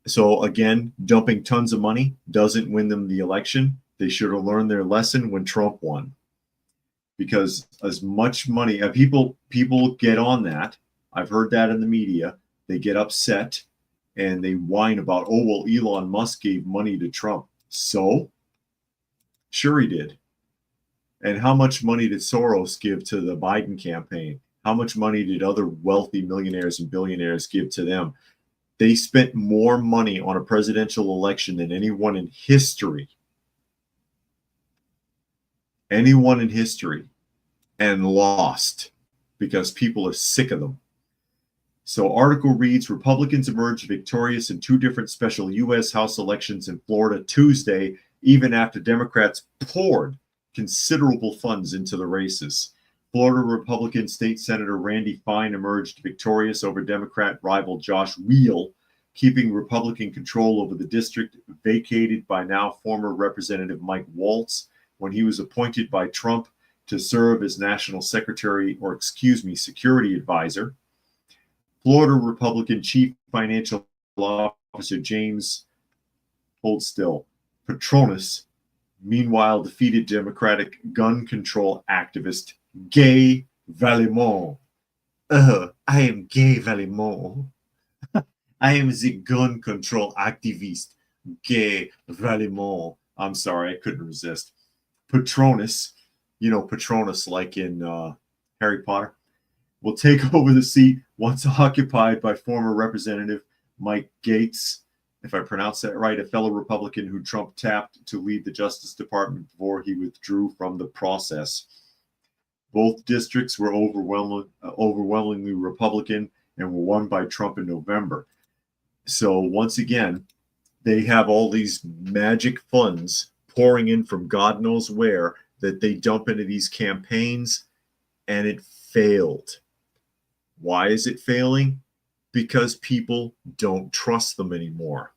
So again, dumping tons of money doesn't win them the election. They should have learned their lesson when Trump won. Because as much money, people get on that. I've heard that in the media. They get upset and they whine about, oh, well, Elon Musk gave money to Trump. So? Sure he did. And how much money did Soros give to the Biden campaign? How much money did other wealthy millionaires and billionaires give to them? They spent more money on a presidential election than anyone in history. Anyone in history. And lost because people are sick of them. So article reads, Republicans emerged victorious in 2 different special U.S. House elections in Florida Tuesday, even after Democrats poured considerable funds into the races. Florida Republican State Senator Randy Fine emerged victorious over Democrat rival Josh Weil, keeping Republican control over the district vacated by now former Representative Mike Waltz when he was appointed by Trump to serve as National Secretary, Security Advisor. Florida Republican Chief Financial Officer James, hold still, Petronis, meanwhile defeated Democratic gun control activist Gay Vallimont. I am Gay Vallimont. I am the gun control activist Gay Vallimont. I'm sorry, I couldn't resist. Petronis, Patronus like in Harry Potter, will take over the seat once occupied by former Representative Mike Gates, if I pronounce that right, a fellow Republican who Trump tapped to lead the Justice Department before he withdrew from the process. Both districts were overwhelmingly Republican and were won by Trump in November. So once again, they have all these magic funds pouring in from God knows where that they dump into these campaigns, and it failed. Why is it failing? Because people don't trust them anymore.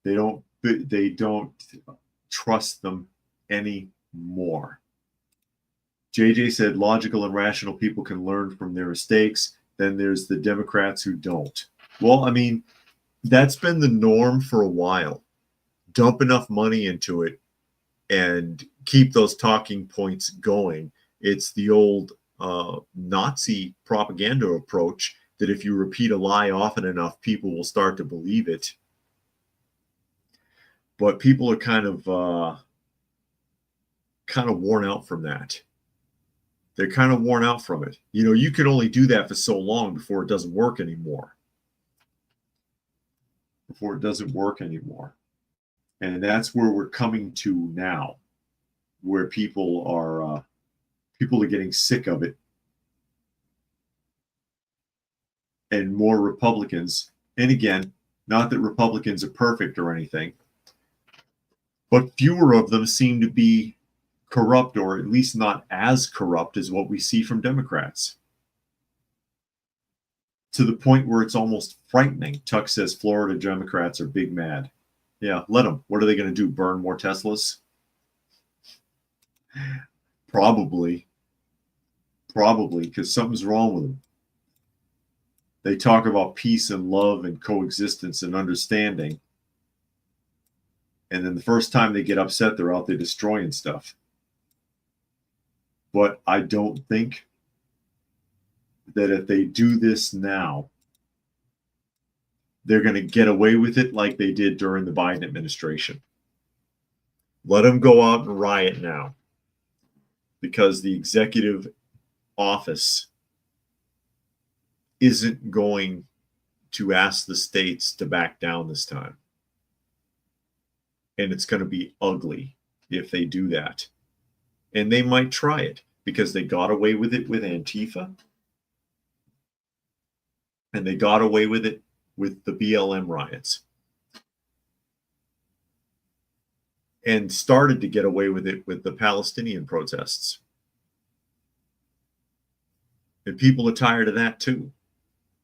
They don't trust them anymore. JJ said logical and rational people can learn from their mistakes. Then there's the Democrats who don't. Well, I mean, that's been the norm for a while. Dump enough money into it and keep those talking points going. It's the old Nazi propaganda approach that if you repeat a lie often enough, people will start to believe it. But people are kind of worn out from that. They're kind of worn out from it. You can only do that for so long before it doesn't work anymore. And that's where we're coming to now, where people are getting sick of it. And more Republicans, and again, not that Republicans are perfect or anything, but fewer of them seem to be corrupt, or at least not as corrupt as what we see from Democrats. To the point where it's almost frightening. Tuck says Florida Democrats are big mad. Yeah, let them. What are they going to do? Burn more Teslas? Probably, because something's wrong with them. They talk about peace and love and coexistence and understanding. And then the first time they get upset, they're out there destroying stuff. But I don't think that if they do this now, they're going to get away with it like they did during the Biden administration. Let them go out and riot now, because the executive office isn't going to ask the states to back down this time. And it's going to be ugly if they do that. And they might try it because they got away with it with Antifa. And they got away with it with the BLM riots. And started to get away with it with the Palestinian protests. And people are tired of that too,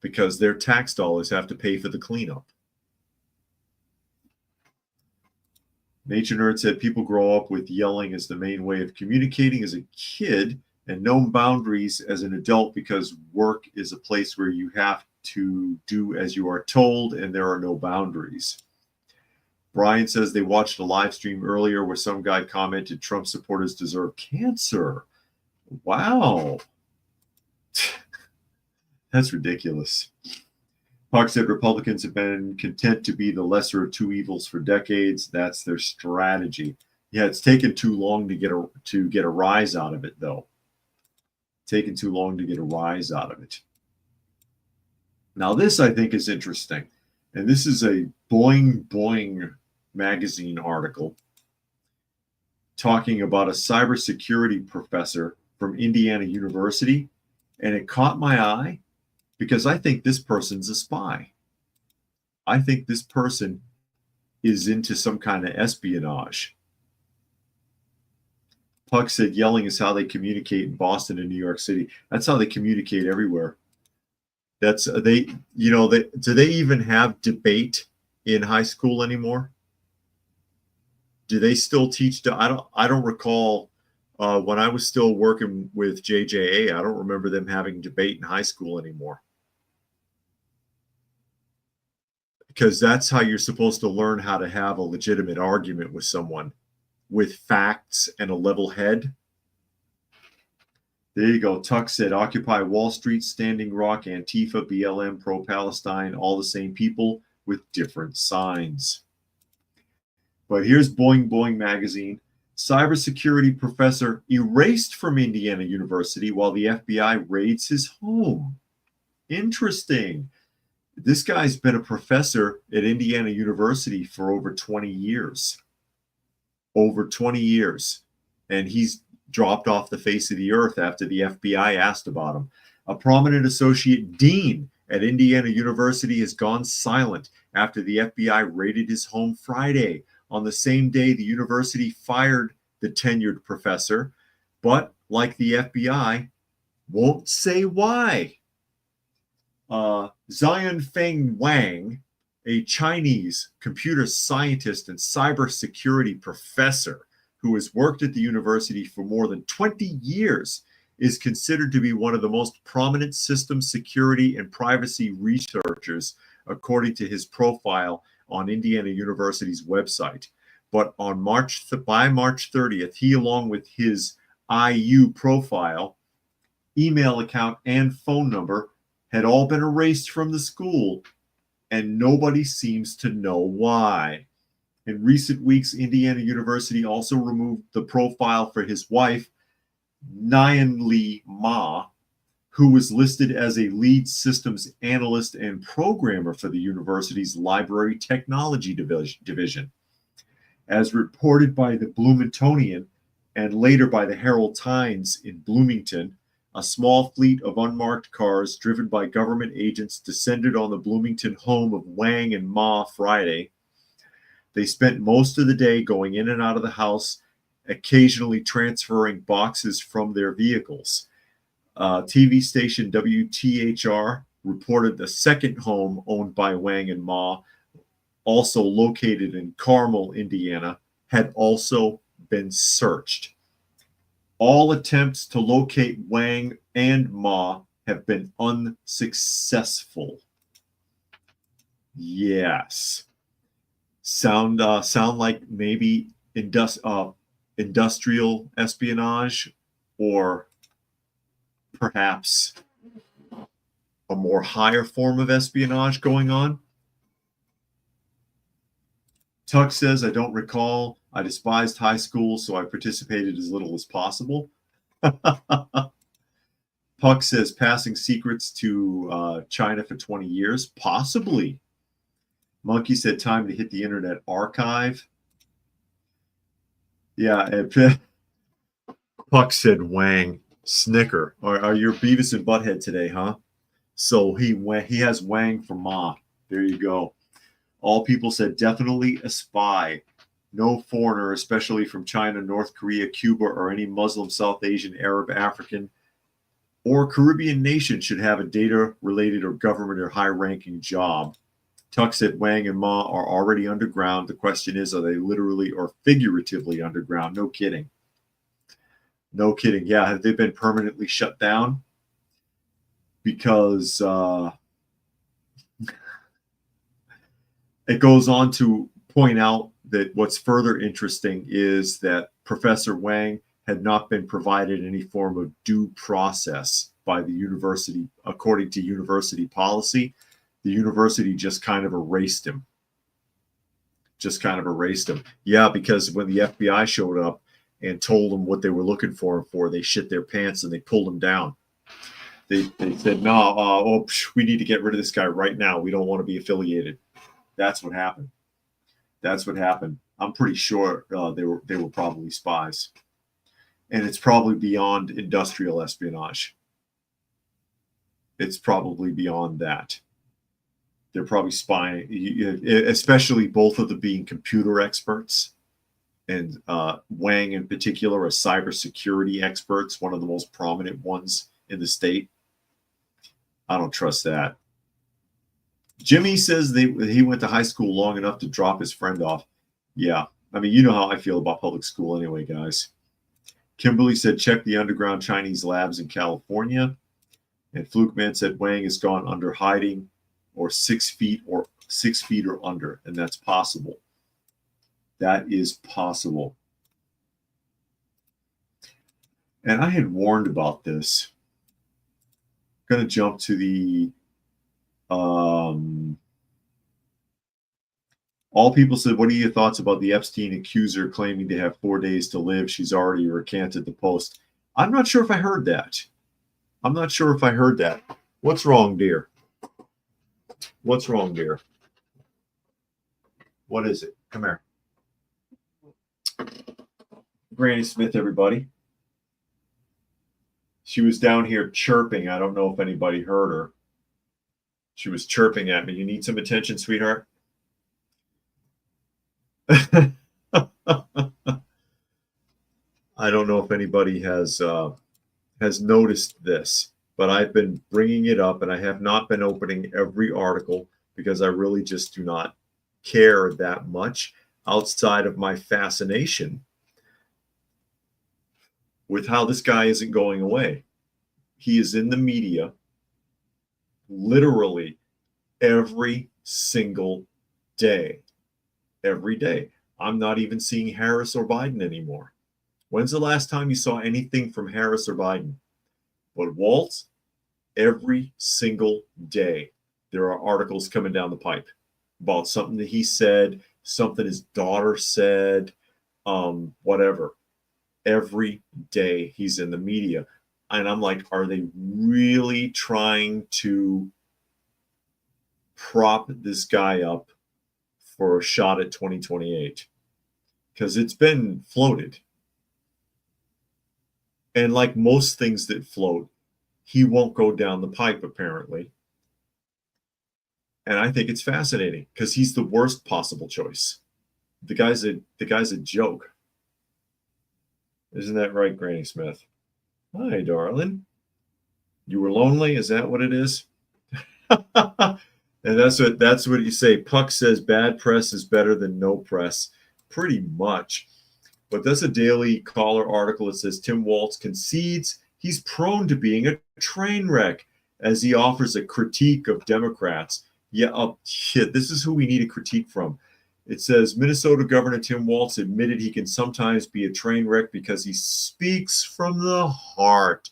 because their tax dollars have to pay for the cleanup. Nature Nerd said people grow up with yelling as the main way of communicating as a kid and no boundaries as an adult because work is a place where you have to do as you are told and there are no boundaries. Brian says they watched a live stream earlier where some guy commented Trump supporters deserve cancer. Wow. That's ridiculous. Park said Republicans have been content to be the lesser of two evils for decades. That's their strategy. Yeah, it's taken too long to get a rise out of it, though. Taken too long to get a rise out of it. Now, this I think is interesting, and this is a Boing Boing magazine article talking about a cybersecurity professor from Indiana University, and it caught my eye because I think this person's a spy. I think this person is into some kind of espionage. Puck said yelling is how they communicate in Boston and New York City. That's how they communicate everywhere. That's do they even have debate in high school anymore? Do they still teach? I don't recall when I was still working with JJA. I don't remember them having debate in high school anymore. Because that's how you're supposed to learn how to have a legitimate argument with someone, with facts and a level head. There you go. Tuck said, Occupy Wall Street, Standing Rock, Antifa, BLM, Pro-Palestine, all the same people with different signs. But here's Boing Boing magazine. Cybersecurity professor erased from Indiana University while the FBI raids his home. Interesting. This guy's been a professor at Indiana University for over 20 years. Over 20 years. And he's dropped off the face of the earth after the FBI asked about him. A prominent associate dean at Indiana University has gone silent after the FBI raided his home Friday. On the same day, the university fired the tenured professor, but like the FBI, won't say why. Xianfeng Wang, a Chinese computer scientist and cybersecurity professor who has worked at the university for more than 20 years, is considered to be one of the most prominent system security and privacy researchers, according to his profile on Indiana University's website. But by March 30th, he, along with his IU profile, email account, and phone number, had all been erased from the school, and nobody seems to know why. In recent weeks, Indiana University also removed the profile for his wife, Nyan Ma, who was listed as a lead systems analyst and programmer for the university's library technology division. As reported by the Bloomingtonian and later by the Herald Times in Bloomington, a small fleet of unmarked cars driven by government agents descended on the Bloomington home of Wang and Ma Friday. They spent most of the day going in and out of the house, occasionally transferring boxes from their vehicles. TV station WTHR reported the second home owned by Wang and Ma, also located in Carmel, Indiana, had also been searched. All attempts to locate Wang and Ma have been unsuccessful. Yes. Sound like maybe industrial espionage, or perhaps a more higher form of espionage going on. Tuck says, I don't recall. I despised high school, so I participated as little as possible. Puck says, passing secrets to China for 20 years. Possibly. Monkey said, time to hit the Internet Archive. Yeah, Puck said, Wang. Snicker. Are you Beavis and Butthead today, huh? So he has Wang for Ma. There you go. All people said, definitely a spy. No foreigner, especially from China, North Korea, Cuba, or any Muslim, South Asian, Arab, African, or Caribbean nation should have a data-related or government or high-ranking job. Tuck said Wang and Ma are already underground. The question is, are they literally or figuratively underground? No kidding. No kidding. Yeah, have they been permanently shut down? Because it goes on to point out that what's further interesting is that Professor Wang had not been provided any form of due process by the university. According to university policy, the university just kind of erased him. Yeah, because when the FBI showed up and told them what they were looking for him for, they shit their pants and they pulled him down. They said, no, we need to get rid of this guy right now. We don't want to be affiliated. That's what happened. I'm pretty sure they were probably spies. And it's probably beyond industrial espionage. It's probably beyond that. They're probably spying, especially both of them being computer experts. And Wang in particular are cybersecurity experts, one of the most prominent ones in the state. I don't trust that. Jimmy says he went to high school long enough to drop his friend off. Yeah, I mean, you know how I feel about public school anyway, guys. Kimberly said, check the underground Chinese labs in California. And Fluke Man said Wang has gone under hiding or 6 feet or under, and that's possible. That is possible. And I had warned about this. I'm going to jump to the all people said, what are your thoughts about the Epstein accuser claiming to have 4 days to live? She's already recanted the post. I'm not sure if I heard that. What's wrong, dear? What is it? Come here. Granny Smith, everybody. She was down here chirping. I don't know if anybody heard her. She was chirping at me. You need some attention, sweetheart? I don't know if anybody has noticed this, but I've been bringing it up, and I have not been opening every article because I really just do not care that much outside of my fascination with how this guy isn't going away. He is in the media literally every single day. Every day. I'm not even seeing Harris or Biden anymore. When's the last time you saw anything from Harris or Biden? But Waltz, every single day, there are articles coming down the pipe about something that he said, something his daughter said, whatever. Every day he's in the media. And I'm like, are they really trying to prop this guy up for a shot at 2028? Because it's been floated. And like most things that float, he won't go down the pipe, apparently. And I think it's fascinating because he's the worst possible choice. The guy's a joke. Isn't that right, Granny Smith? Hi, darling. You were lonely? Is that what it is? And that's what you say. Puck says bad press is better than no press. Pretty much. But that's a Daily Caller article. It says Tim Waltz concedes he's prone to being a train wreck as he offers a critique of Democrats. Yeah, shit, this is who we need a critique from. It says Minnesota Governor Tim Waltz admitted he can sometimes be a train wreck because he speaks from the heart.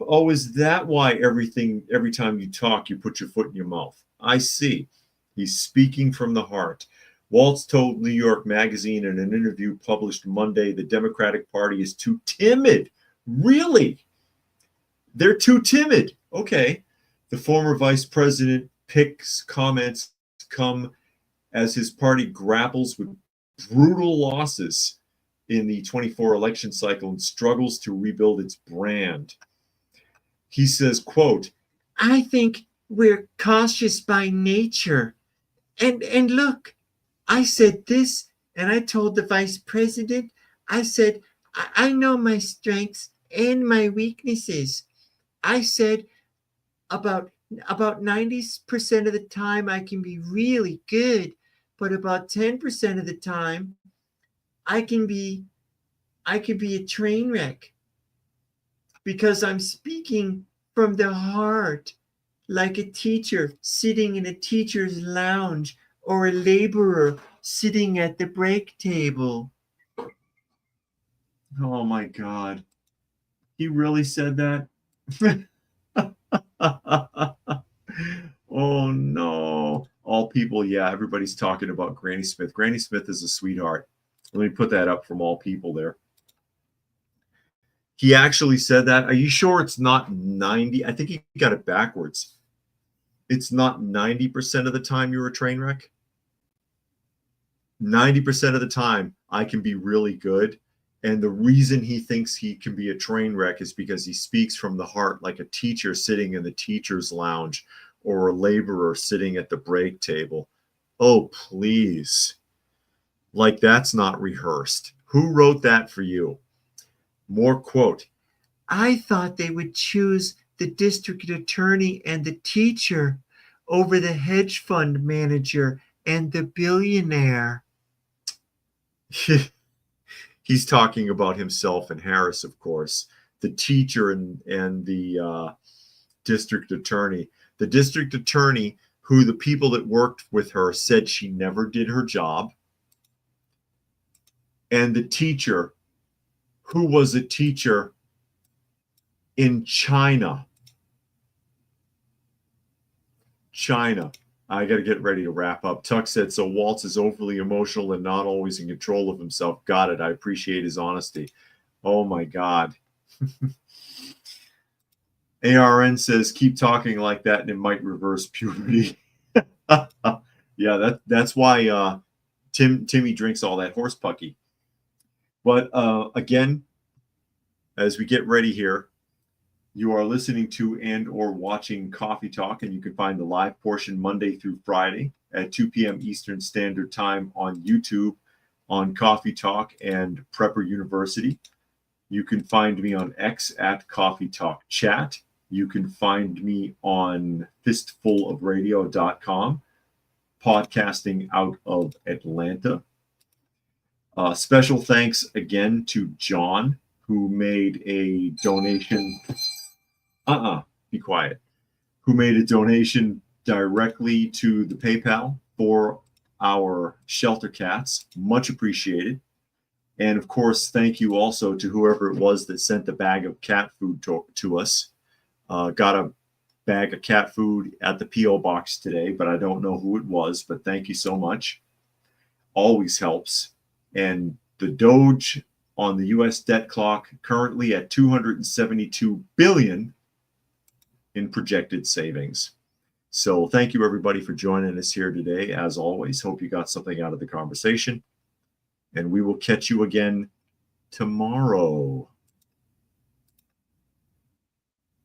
Oh, is that why every time you talk, you put your foot in your mouth? I see. He's speaking from the heart. Waltz told New York Magazine in an interview published Monday the Democratic Party is too timid. Really? They're too timid. Okay. The former vice president picks comments come as his party grapples with brutal losses in the 24 election cycle and struggles to rebuild its brand. He says, quote, I think we're cautious by nature. And look, I said this, and I told the vice president, I said, I know my strengths and my weaknesses. I said about 90% of the time I can be really good, but about 10% of the time I can be a train wreck because I'm speaking from the heart, like a teacher sitting in a teacher's lounge or a laborer sitting at the break table. Oh my God. He really said that? Oh no. All people, yeah, everybody's talking about Granny Smith. Granny Smith is a sweetheart. Let me put that up from all people there. He actually said that. Are you sure it's not 90? I think he got it backwards. It's not 90% of the time you're a train wreck. 90% of the time I can be really good. And the reason he thinks he can be a train wreck is because he speaks from the heart, like a teacher sitting in the teacher's lounge or a laborer sitting at the break table. Oh, please. Like that's not rehearsed. Who wrote that for you? More quote. I thought they would choose the district attorney and the teacher over the hedge fund manager and the billionaire. He's talking about himself and Harris, of course, the teacher and the district attorney. The district attorney, who the people that worked with her said she never did her job, and the teacher, who was a teacher in China. I got to get ready to wrap up. Tuck said, so Waltz is overly emotional and not always in control of himself. Got it. I appreciate his honesty. Oh my God. ARN says, keep talking like that and it might reverse puberty. Yeah, that's why Timmy drinks all that horse pucky. But again, as we get ready here, you are listening to and or watching Coffee Talk, and you can find the live portion Monday through Friday at 2 p.m. Eastern Standard Time on YouTube, on Coffee Talk and Prepper University. You can find me on X at Coffee Talk Chat. You can find me on fistfulofradio.com, podcasting out of Atlanta. Special thanks again to John, who made a donation. Be quiet. Who made a donation directly to the PayPal for our shelter cats. Much appreciated. And of course, thank you also to whoever it was that sent the bag of cat food to us. Got a bag of cat food at the P.O. box today, but I don't know who it was, but thank you so much. Always helps. And the Doge on the U.S. debt clock currently at $272 billion in projected savings. So thank you everybody for joining us here today. As always, hope you got something out of the conversation, and we will catch you again tomorrow.